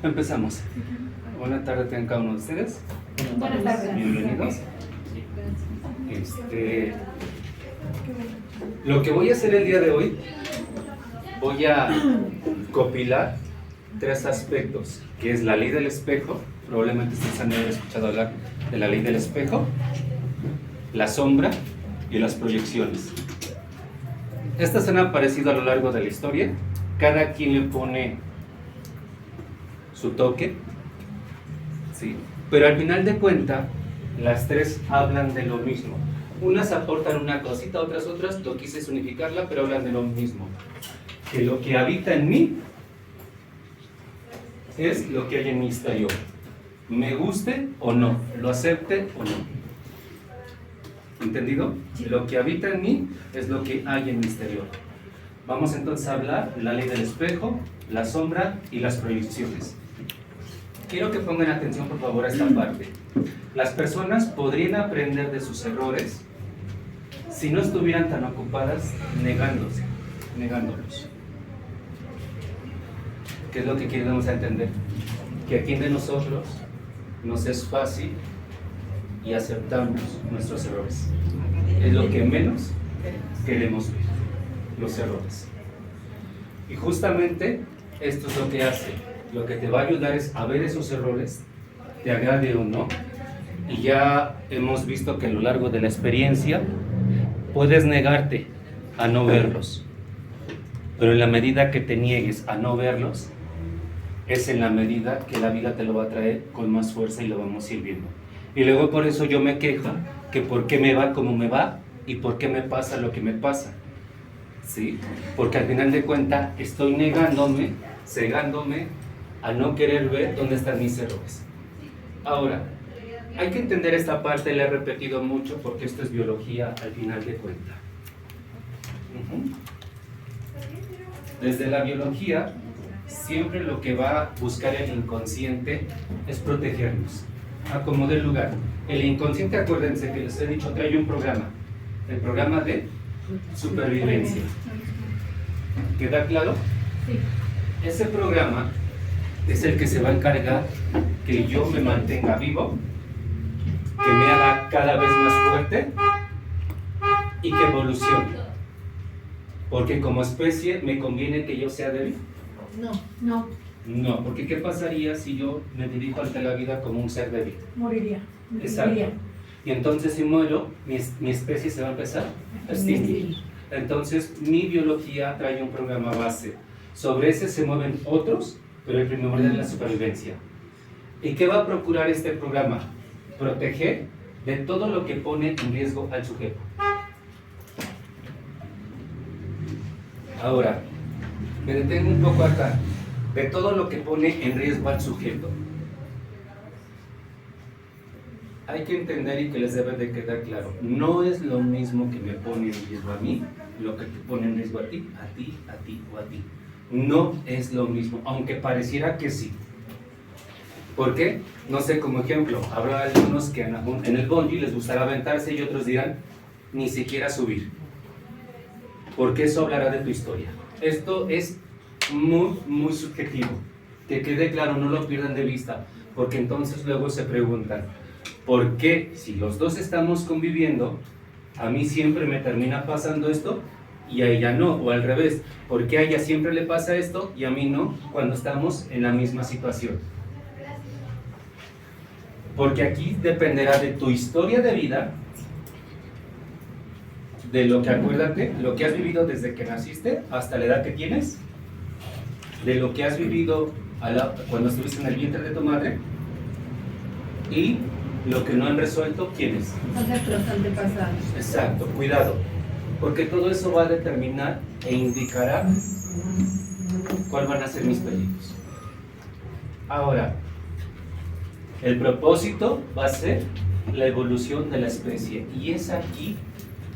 Empezamos. Buenas tardes tengan cada uno de ustedes. Buenas tardes. Bienvenidos. Lo que voy a hacer el día de hoy, voy a compilar tres aspectos, que es la ley del espejo. Probablemente ustedes han escuchado hablar de la ley del espejo, la sombra y las proyecciones. Estas han aparecido a lo largo de la historia. Cada quien le pone su toque, ¿sí? Pero al final de cuentas, las tres hablan de lo mismo. Unas aportan una cosita, otras, lo quise unificarla, pero hablan de lo mismo. Que lo que habita en mí es lo que hay en mi exterior. Me guste o no, lo acepte o no. ¿Entendido? Lo que habita en mí es lo que hay en mi exterior. Vamos entonces a hablar de la ley del espejo, la sombra y las proyecciones. Quiero que pongan atención por favor a esta parte. Las personas podrían aprender de sus errores si no estuvieran tan ocupadas negándolos. ¿Qué es lo que queremos entender? Que a quien de nosotros nos es fácil y aceptamos nuestros errores. Es lo que menos queremos ver, los errores. Y justamente esto es lo que hace. Lo que te va a ayudar es a ver esos errores, te agrade o no. Y ya hemos visto que a lo largo de la experiencia puedes negarte a no verlos. Pero en la medida que te niegues a no verlos, es en la medida que la vida te lo va a traer con más fuerza y lo vamos a ir viendo. Y luego por eso yo me quejo que por qué me va como me va y por qué me pasa lo que me pasa. ¿Sí? Porque al final de cuentas estoy negándome, cegándome a no querer ver dónde están mis errores. Ahora, hay que entender esta parte, la he repetido mucho porque esto es biología al final de cuentas. Desde la biología, siempre lo que va a buscar el inconsciente es protegernos, a como dé lugar. El inconsciente, acuérdense que les he dicho, trae un programa, el programa de supervivencia. ¿Queda claro? Sí. Ese programa es el que se va a encargar que yo me mantenga vivo, que me haga cada vez más fuerte y que evolucione. Porque como especie me conviene que yo sea débil. No, porque ¿qué pasaría si yo me dirijo ante la vida como un ser débil? Moriría. Exacto. Y entonces si muero, mi especie se va a empezar a extinguir. Entonces mi biología trae un programa base. Sobre ese se mueven otros, pero el primordial es la supervivencia. ¿Y qué va a procurar este programa? Proteger de todo lo que pone en riesgo al sujeto. Ahora, me detengo un poco acá. De todo lo que pone en riesgo al sujeto. Hay que entender y que les debe de quedar claro. No es lo mismo que me pone en riesgo a mí, lo que te pone en riesgo a ti o a ti. No es lo mismo, aunque pareciera que sí. ¿Por qué? No sé, como ejemplo, habrá algunos que en el bungee les gustará aventarse y otros dirán, ni siquiera subir. Porque eso hablará de tu historia. Esto es muy subjetivo. Que quede claro, no lo pierdan de vista, porque entonces luego se preguntan, ¿por qué si los dos estamos conviviendo, a mí siempre me termina pasando esto y a ella no? O al revés, ¿por qué a ella siempre le pasa esto y a mí no cuando estamos en la misma situación? Porque aquí dependerá de tu historia de vida, de lo que, acuérdate, lo que has vivido desde que naciste hasta la edad que tienes, de lo que has vivido cuando estuviste en el vientre de tu madre y lo que no han resuelto, ¿quiénes? Nuestros antepasados. Exacto, cuidado, porque todo eso va a determinar e indicará cuáles van a ser mis peligros. Ahora, el propósito va a ser la evolución de la especie y es aquí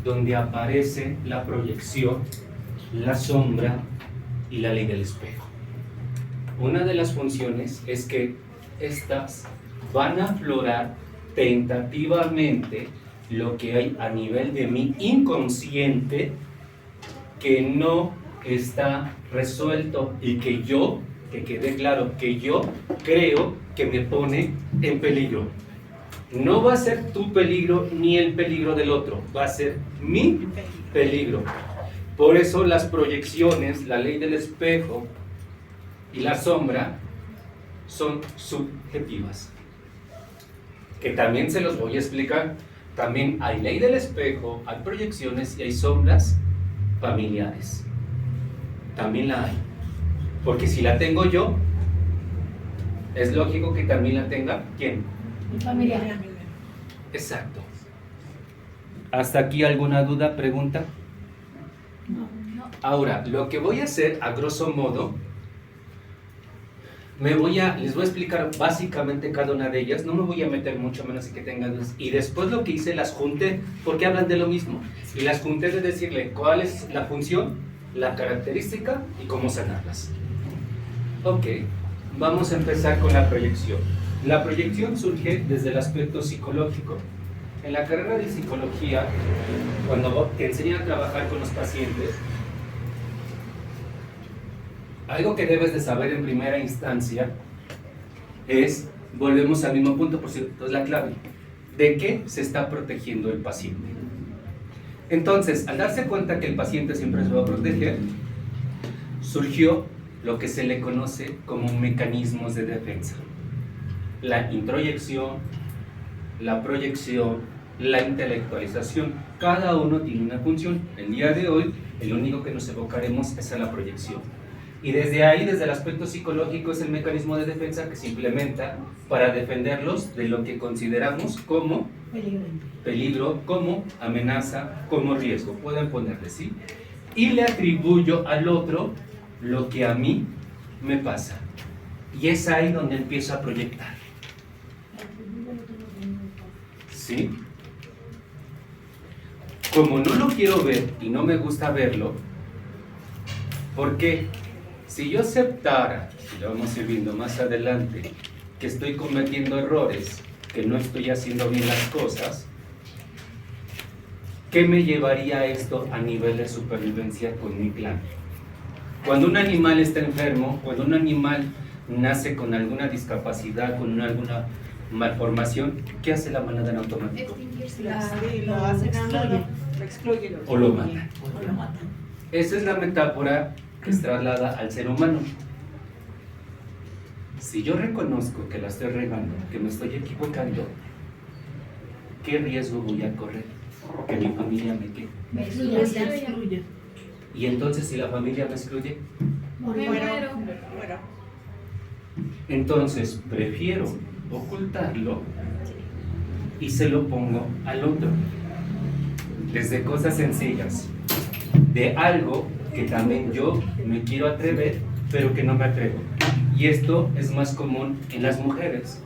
donde aparece la proyección, la sombra y la ley del espejo. Una de las funciones es que estas van a aflorar tentativamente lo que hay a nivel de mi inconsciente que no está resuelto y que yo que quede claro que yo creo que me pone en peligro. No va a ser tu peligro ni el peligro del otro, va a ser mi peligro. Por eso las proyecciones, la ley del espejo y la sombra son subjetivas. Que también se los voy a explicar. También hay ley del espejo, hay proyecciones y hay sombras familiares. También la hay. Porque si la tengo yo, es lógico que también la tenga ¿quién? Mi familia. Exacto. ¿Hasta aquí alguna duda, pregunta? No. Ahora, lo que voy a hacer, a grosso modo, les voy a explicar básicamente cada una de ellas. No me voy a meter mucho menos que tengan dudas. Y después lo que hice, las junté, porque hablan de lo mismo. Y las junté de decirle cuál es la función, la característica y cómo sanarlas. Ok, vamos a empezar con la proyección. La proyección surge desde el aspecto psicológico. En la carrera de psicología, cuando te enseñan a trabajar con los pacientes, algo que debes de saber en primera instancia es, volvemos al mismo punto, por cierto, es la clave, de qué se está protegiendo el paciente. Entonces, al darse cuenta que el paciente siempre se va a proteger, surgió lo que se le conoce como mecanismos de defensa. La introyección, la proyección, la intelectualización, cada uno tiene una función. El día de hoy, el único que nos evocaremos es a la proyección. Y desde ahí, desde el aspecto psicológico, es el mecanismo de defensa que se implementa para defenderlos de lo que consideramos como peligro, como amenaza, como riesgo. Pueden ponerle, ¿sí? Y le atribuyo al otro lo que a mí me pasa. Y es ahí donde empiezo a proyectar. ¿Sí? Como no lo quiero ver y no me gusta verlo, ¿por qué? Si yo aceptara, y lo vamos a ir viendo más adelante, que estoy cometiendo errores, que no estoy haciendo bien las cosas, ¿qué me llevaría a esto a nivel de supervivencia con mi clan? Cuando un animal está enfermo, cuando un animal nace con alguna discapacidad, con alguna malformación, ¿qué hace la manada en automático? Lo excluye. O lo mata. Esa es la metáfora que se traslada al ser humano. Si yo reconozco que la estoy regando, que me estoy equivocando, ¿qué riesgo voy a correr? Que mi familia me quede. Me excluye. Y entonces, si la familia me excluye, Muero. entonces prefiero ocultarlo y se lo pongo al otro. Desde cosas sencillas, de algo que también yo me quiero atrever, pero que no me atrevo. Y esto es más común en las mujeres.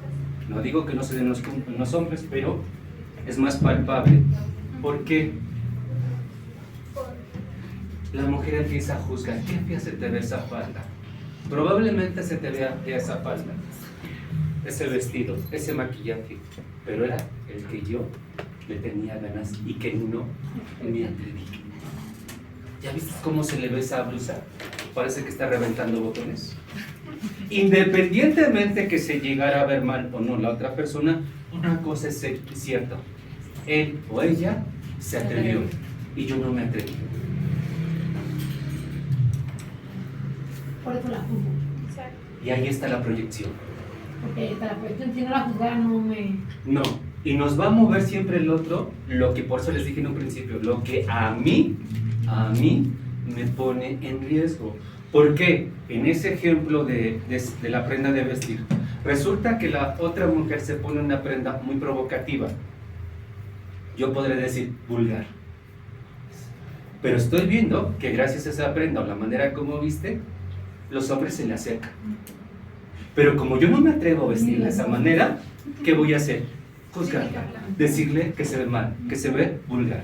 No digo que no se den en los hombres, pero es más palpable. ¿Por qué? La mujer empieza a juzgar. ¿Qué fea se te ve esa falda? Probablemente se te vea fea esa falda, ese vestido, ese maquillaje, pero era el que yo le tenía ganas y que no me atreví. ¿Ya viste cómo se le ve esa blusa? Parece que está reventando botones. Independientemente que se llegara a ver mal o no la otra persona, una cosa es cierta: él o ella se atrevió y yo no me atreví. Por eso la juzgo. Y ahí está la proyección. Porque la proyección, si no la juzgara, no me... No, y nos va a mover siempre el otro, lo que por eso les dije en un principio, lo que a mí me pone en riesgo. ¿Por qué? En ese ejemplo de la prenda de vestir, resulta que la otra mujer se pone una prenda muy provocativa. Yo podré decir vulgar. Pero estoy viendo que gracias a esa prenda o la manera como viste, los hombres se le acercan. Pero como yo no me atrevo a vestir de esa manera, ¿qué voy a hacer? Juzgarla, decirle que se ve mal, que se ve vulgar.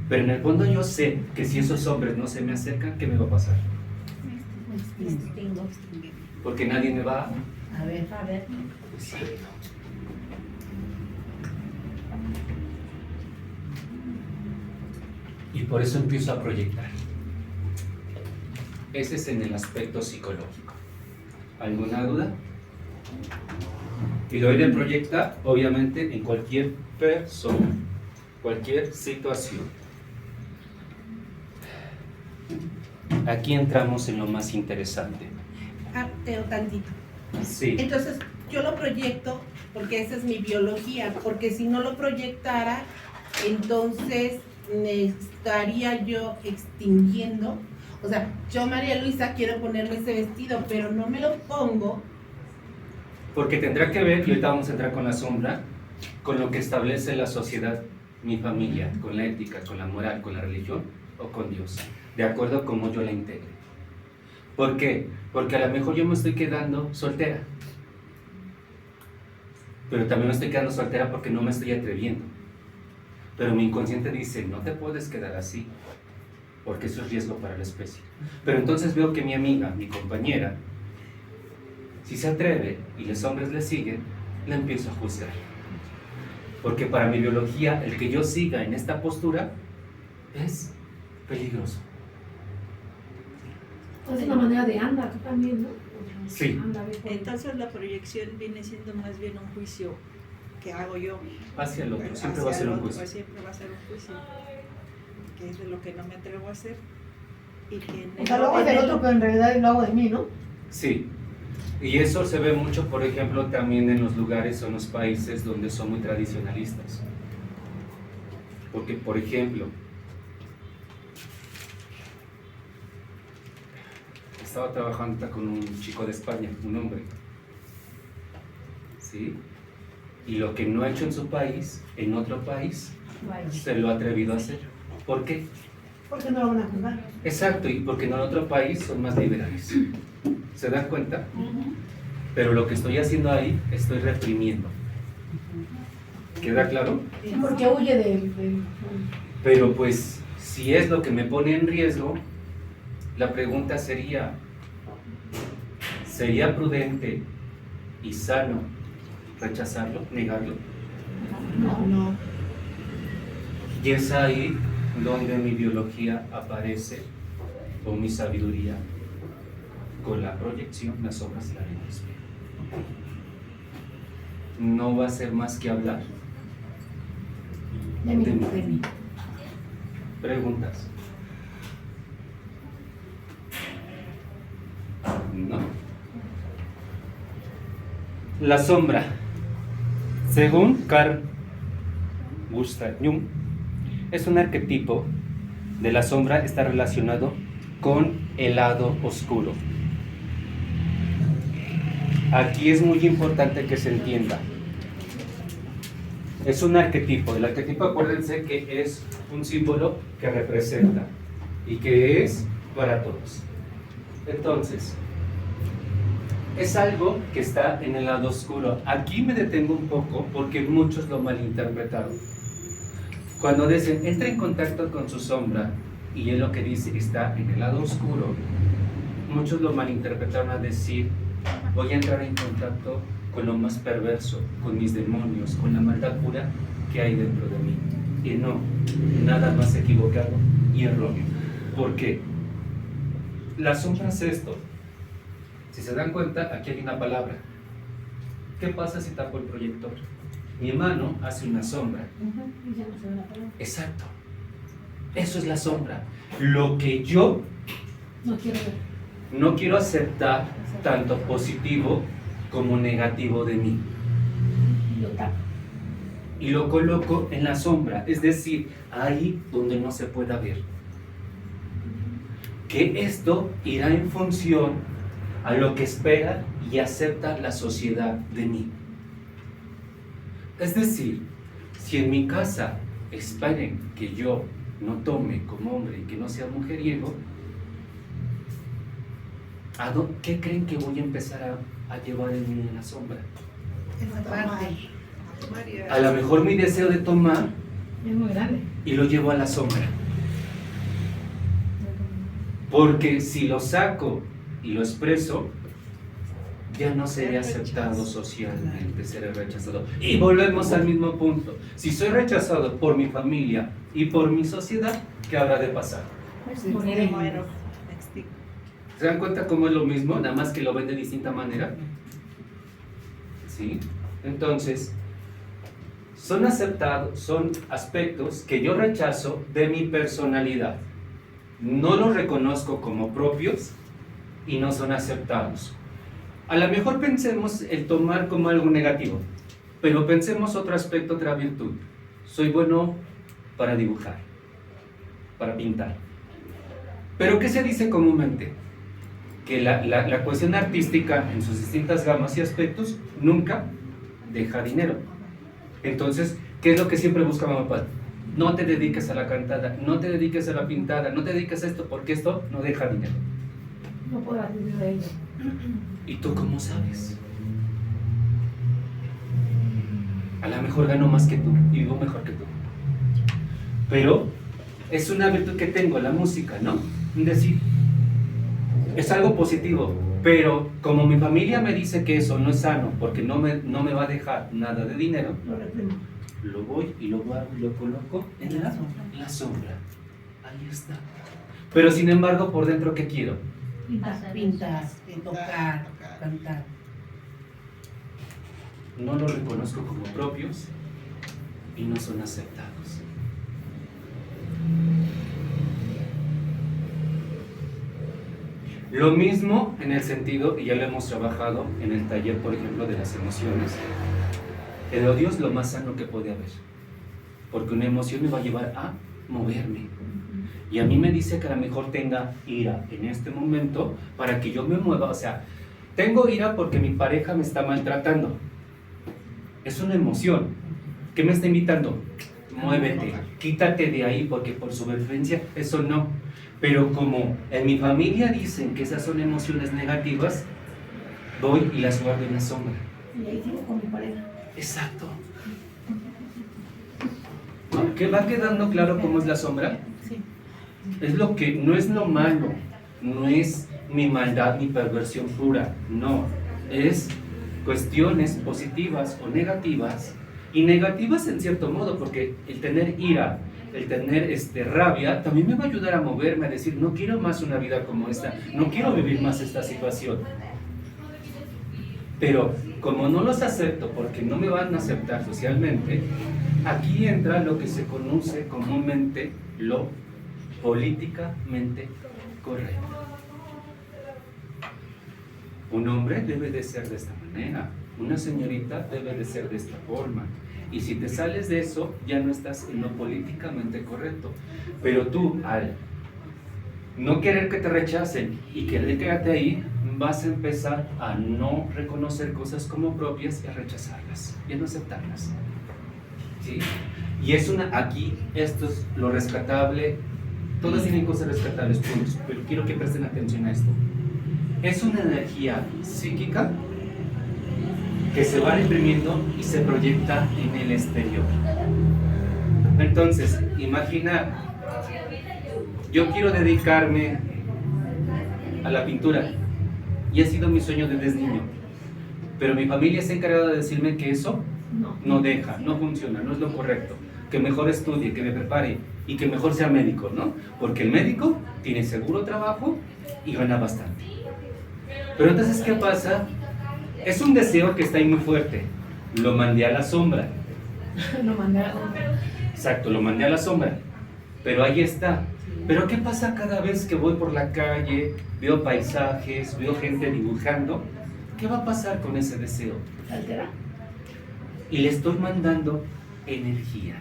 Pero en el fondo yo sé que si esos hombres no se me acercan, ¿qué me va a pasar? Porque nadie me va A ver. Exacto. Y por eso empiezo a proyectar. Ese es en el aspecto psicológico. ¿Alguna duda? Y lo de proyectar, obviamente, en cualquier persona, cualquier situación. Aquí entramos en lo más interesante. Tantito. Sí. Entonces, yo lo proyecto porque esa es mi biología, porque si no lo proyectara, entonces me estaría yo extinguiendo. O sea, yo, María Luisa, quiero ponerme ese vestido, pero no me lo pongo. Porque tendrá que ver, y ahorita vamos a entrar con la sombra, con lo que establece la sociedad, mi familia, con la ética, con la moral, con la religión o con Dios, de acuerdo a cómo yo la integre. ¿Por qué? Porque a lo mejor yo me estoy quedando soltera, pero también me estoy quedando soltera porque no me estoy atreviendo. Pero mi inconsciente dice, no te puedes quedar así, porque eso es riesgo para la especie. Pero entonces veo que mi amiga, mi compañera, si se atreve y los hombres le siguen, la empiezo a juzgar. Porque para mi biología, el que yo siga en esta postura es peligroso. Es una manera de andar también, ¿no? Sí. Entonces la proyección viene siendo más bien un juicio que hago yo. Hacia el otro, siempre Hacia va a ser el un otro, juicio. Siempre va a ser un juicio, que es de lo que no me atrevo a hacer. Y que en O sea, lo hago del otro, pero en realidad lo hago de mí, ¿no? Sí. Y eso se ve mucho, por ejemplo, también en los lugares o en los países donde son muy tradicionalistas. Porque, por ejemplo, estaba trabajando con un chico de España, un hombre, ¿sí? Y lo que no ha hecho en su país, en otro país, se lo ha atrevido a hacer. ¿Por qué? Porque no lo van a juzgar. Exacto, y porque en otro país son más liberales. ¿Se dan cuenta? Pero lo que estoy haciendo ahí, estoy reprimiendo. ¿Queda claro? Porque huye del... Pero pues, si es lo que me pone en riesgo, la pregunta sería, ¿sería prudente y sano rechazarlo, negarlo? No. Y es ahí donde mi biología aparece, con mi sabiduría, con la proyección, las obras y la luz. No va a ser más que hablar De mí. de mí. De mí. Preguntas. No. La sombra. Según Carl Gustav Jung, es un arquetipo de la sombra, está relacionado con el lado oscuro. Aquí es muy importante que se entienda. Es un arquetipo. El arquetipo, acuérdense que es un símbolo que representa y que es para todos. Entonces, es algo que está en el lado oscuro. Aquí me detengo un poco porque muchos lo malinterpretaron. Cuando dicen, entra en contacto con su sombra, y es lo que dice, está en el lado oscuro, muchos lo malinterpretaron a decir, voy a entrar en contacto con lo más perverso, con mis demonios, con la maldad pura que hay dentro de mí. Y no, nada más equivocado y erróneo. ¿Por qué? La sombra es esto. Si se dan cuenta, aquí hay una palabra. ¿Qué pasa si tapo el proyector? Mi mano hace una sombra. Y ya no se ve la palabra. Exacto. Eso es la sombra. Lo que yo No quiero ver. no quiero aceptar, tanto positivo como negativo de mí. Lo tapo. Y lo coloco en la sombra, es decir, ahí donde no se pueda ver. Que esto irá en función a lo que espera y acepta la sociedad de mí. Es decir, si en mi casa esperen que yo no tome como hombre y que no sea mujeriego, ¿qué creen que voy a empezar a llevar en mí en la sombra? Esa parte. A lo mejor mi deseo de tomar Es muy grande. y lo llevo a la sombra. Porque si lo saco y lo expreso, ya no seré aceptado socialmente, seré rechazado. Y volvemos al mismo punto. Si soy rechazado por mi familia y por mi sociedad, ¿qué habrá de pasar? Muero, me extingo. ¿Se dan cuenta cómo es lo mismo? Nada más que lo ven de distinta manera. ¿Sí? Entonces, son aceptados, son aspectos que yo rechazo de mi personalidad. No los reconozco como propios y no son aceptados. A lo mejor pensemos el tomar como algo negativo, pero pensemos otro aspecto, otra virtud. Soy bueno para dibujar, para pintar. ¿Pero qué se dice comúnmente? Que la cuestión artística en sus distintas gamas y aspectos nunca deja dinero. Entonces, ¿qué es lo que siempre busca mamá papá? No te dediques a la cantada, no te dediques a la pintada, no te dediques a esto, porque esto no deja dinero. No puedo vivir de ello. ¿Y tú cómo sabes? A lo mejor gano más que tú y vivo mejor que tú. Pero es una virtud que tengo, la música, ¿no? Es decir, es algo positivo, pero como mi familia me dice que eso no es sano porque no me va a dejar nada de dinero, Lo reprimo. lo voy y lo guardo y lo coloco en la sombra. Ahí está. Pero sin embargo, por dentro, ¿qué quiero? Pintar, tocar, cantar. No los reconozco como propios y no son aceptados. Lo mismo en el sentido, y ya lo hemos trabajado en el taller, por ejemplo, de las emociones. El odio es lo más sano que puede haber, porque una emoción me va a llevar a moverme. Y a mí me dice que a lo mejor tenga ira en este momento para que yo me mueva. O sea, tengo ira porque mi pareja me está maltratando. Es una emoción. ¿Qué me está invitando? Muévete, quítate de ahí porque por supervivencia eso no. Pero como en mi familia dicen que esas son emociones negativas, voy y las guardo en la sombra. Y ahí sigo con mi pareja. Exacto. ¿No? ¿Qué va quedando claro cómo es la sombra? Sí. Es lo que no es lo malo, no es mi maldad, mi perversión pura, no, es cuestiones positivas o negativas, y negativas en cierto modo, porque el tener ira, el tener rabia, también me va a ayudar a moverme, a decir, no quiero más una vida como esta, no quiero vivir más esta situación. Pero como no los acepto porque no me van a aceptar socialmente, aquí entra lo que se conoce comúnmente lo políticamente correcto. Un hombre debe de ser de esta manera, una señorita debe de ser de esta forma. Y si te sales de eso, ya no estás en lo políticamente correcto. Pero tú, al no querer que te rechacen y querer quedarte ahí, vas a empezar a no reconocer cosas como propias y a rechazarlas y a no aceptarlas. ¿Sí? Y es aquí esto es lo rescatable. Todas tienen cosas rescatables, puntos, pero quiero que presten atención a esto. Es una energía psíquica que se va reprimiendo y se proyecta en el exterior. Entonces, imagina, yo quiero dedicarme a la pintura y ha sido mi sueño desde niño, pero mi familia se ha encargado de decirme que eso no deja, no funciona, no es lo correcto, que mejor estudie, que me prepare y que mejor sea médico, ¿no? Porque el médico tiene seguro trabajo y gana bastante. Pero entonces, ¿qué pasa? Es un deseo que está ahí muy fuerte. Lo mandé a la sombra. Lo mandé a la sombra. Exacto, lo mandé a la sombra. Pero ahí está. Pero ¿qué pasa cada vez que voy por la calle, veo paisajes, veo gente dibujando? ¿Qué va a pasar con ese deseo? ¿Altera? Y le estoy mandando energía.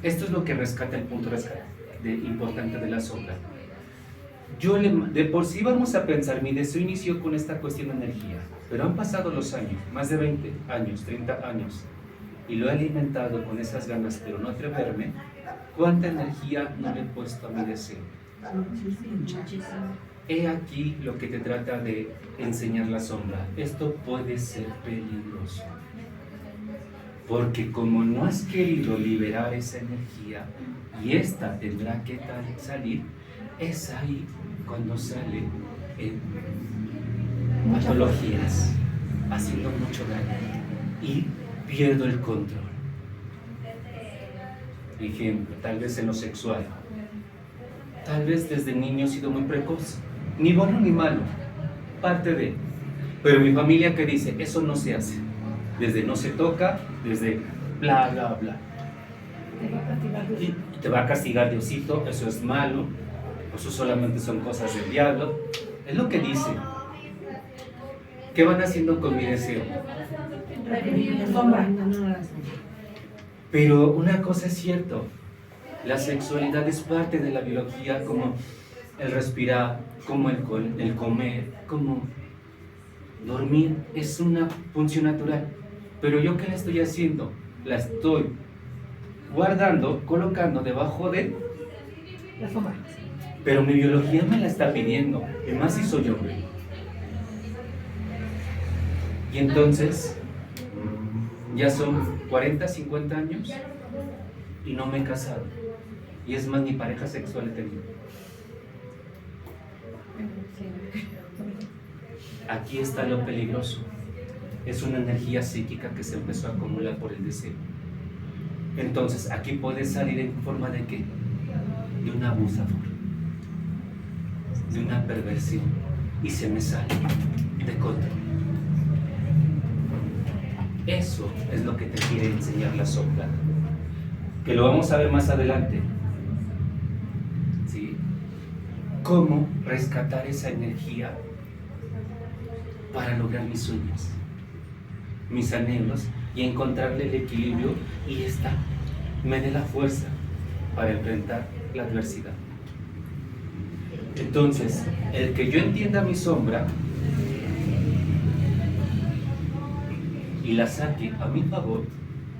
Esto es lo que rescata el punto importante de la sombra. De por sí vamos a pensar, mi deseo inició con esta cuestión de energía, pero han pasado los años, más de 20 años, 30 años, y lo he alimentado con esas ganas, pero no atreverme. ¿Cuánta energía no le he puesto a mi deseo? Muchísimo. He aquí lo que te trata de enseñar la sombra. Esto puede ser peligroso, porque como no has querido liberar esa energía y esta tendrá que salir, es ahí cuando sale en patologías, haciendo mucho daño y pierdo el control. Ejemplo, tal vez en lo sexual, tal vez desde niño he sido muy precoz ni bueno ni malo, parte de. Pero mi familia que dice, eso no se hace, desde no se toca, desde bla, bla, bla. Te va a castigar Dios. Y te va a castigar Diosito, eso es malo, eso solamente son cosas del diablo. Es lo que dice. ¿Qué van haciendo con mi deseo? Sombra. Pero una cosa es cierto, la sexualidad es parte de la biología, como el respirar, como el comer, como dormir, es una función natural. Pero yo, ¿qué le estoy haciendo? La estoy guardando, colocando debajo de... La sombra. Pero mi biología me la está pidiendo, y más si soy hombre. Y entonces, ya son 40, 50 años y no me he casado. Y es más, ni pareja sexual he tenido. Aquí está lo peligroso. Es una energía psíquica que se empezó a acumular por el deseo. Entonces, aquí puede salir en forma de ¿qué? De un abusador, de una perversión, y se me sale de control. Eso es lo que te quiere enseñar la sombra, que lo vamos a ver más adelante. ¿Sí? Cómo rescatar esa energía para lograr mis sueños, mis anhelos, y encontrarle el equilibrio, y esta me dé la fuerza para enfrentar la adversidad. Entonces, el que yo entienda mi sombra y la saque a mi favor,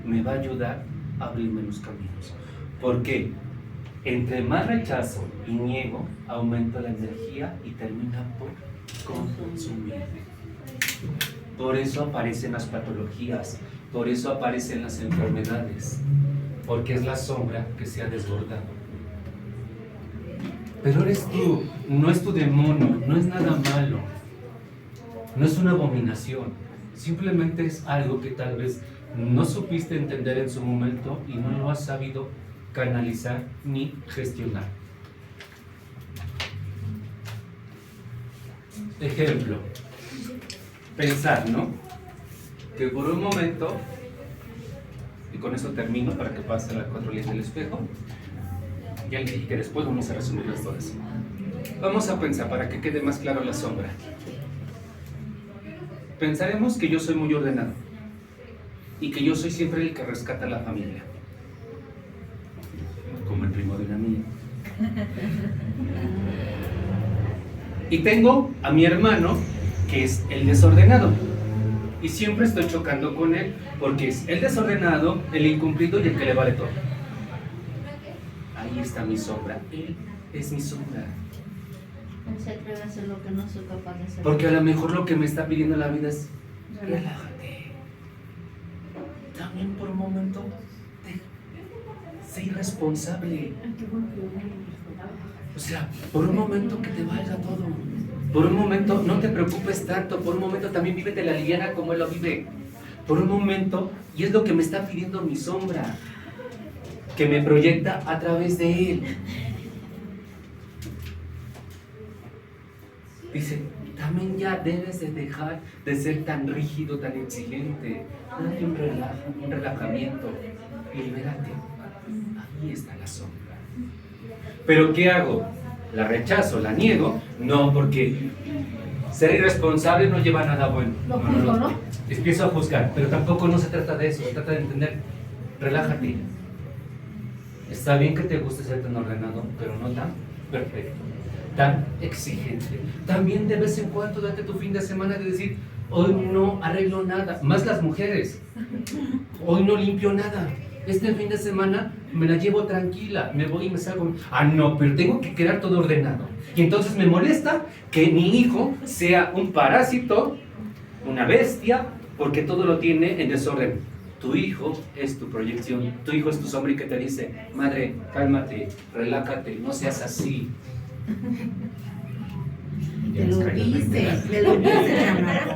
me va a ayudar a abrirme los caminos. Porque entre más rechazo y niego, aumenta la energía y termina por consumirme. Por eso aparecen las patologías, por eso aparecen las enfermedades, porque es la sombra que se ha desbordado. Pero eres tú, no es tu demonio, no es nada malo, no es una abominación, simplemente es algo que tal vez no supiste entender en su momento y no lo has sabido canalizar ni gestionar. Ejemplo, pensar, ¿no? Que por un momento, y con eso termino para que pase las 4 líneas del espejo, ya les dije que después vamos a resumirlas todas. Vamos a pensar para que quede más claro la sombra. Pensaremos que yo soy muy ordenado y que yo soy siempre el que rescata a la familia, como el primo de una amiga. Y tengo a mi hermano, que es el desordenado, y siempre estoy chocando con él porque es el desordenado, el incumplido y el que le vale todo. Ahí está mi sombra, él es mi sombra. Él se atreve a hacer lo que no soy capaz de hacer. Porque a lo mejor lo que me está pidiendo la vida es relájate. También por un momento sé irresponsable. O sea, por un momento que te valga todo. Por un momento no te preocupes tanto. Por un momento también vívete la liviana como él lo vive. Por un momento, y es lo que me está pidiendo mi sombra, que me proyecta a través de él. Dice, también ya debes de dejar de ser tan rígido, tan exigente. Date un relajamiento, libérate. Ahí está la sombra. ¿Pero qué hago? ¿La rechazo, la niego? No, porque ser irresponsable no lleva a nada bueno. Lo juzgo, ¿no? Empiezo a juzgar, pero tampoco no se trata de eso, se trata de entender. Relájate. Está bien que te guste ser tan ordenado, pero no tan perfecto, tan exigente. También de vez en cuando date tu fin de semana de decir, hoy no arreglo nada, más las mujeres, hoy no limpio nada. Este fin de semana me la llevo tranquila, me voy y me salgo. Ah, no, pero tengo que quedar todo ordenado. Y entonces me molesta que mi hijo sea un parásito, una bestia, porque todo lo tiene en desorden. Tu hijo es tu proyección, tu hijo es tu sombra y que te dice, madre, cálmate, relájate, no seas así. Te lo dice, chamaco.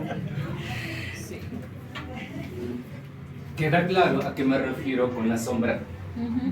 ¿Queda claro a qué me refiero con la sombra? Ujú.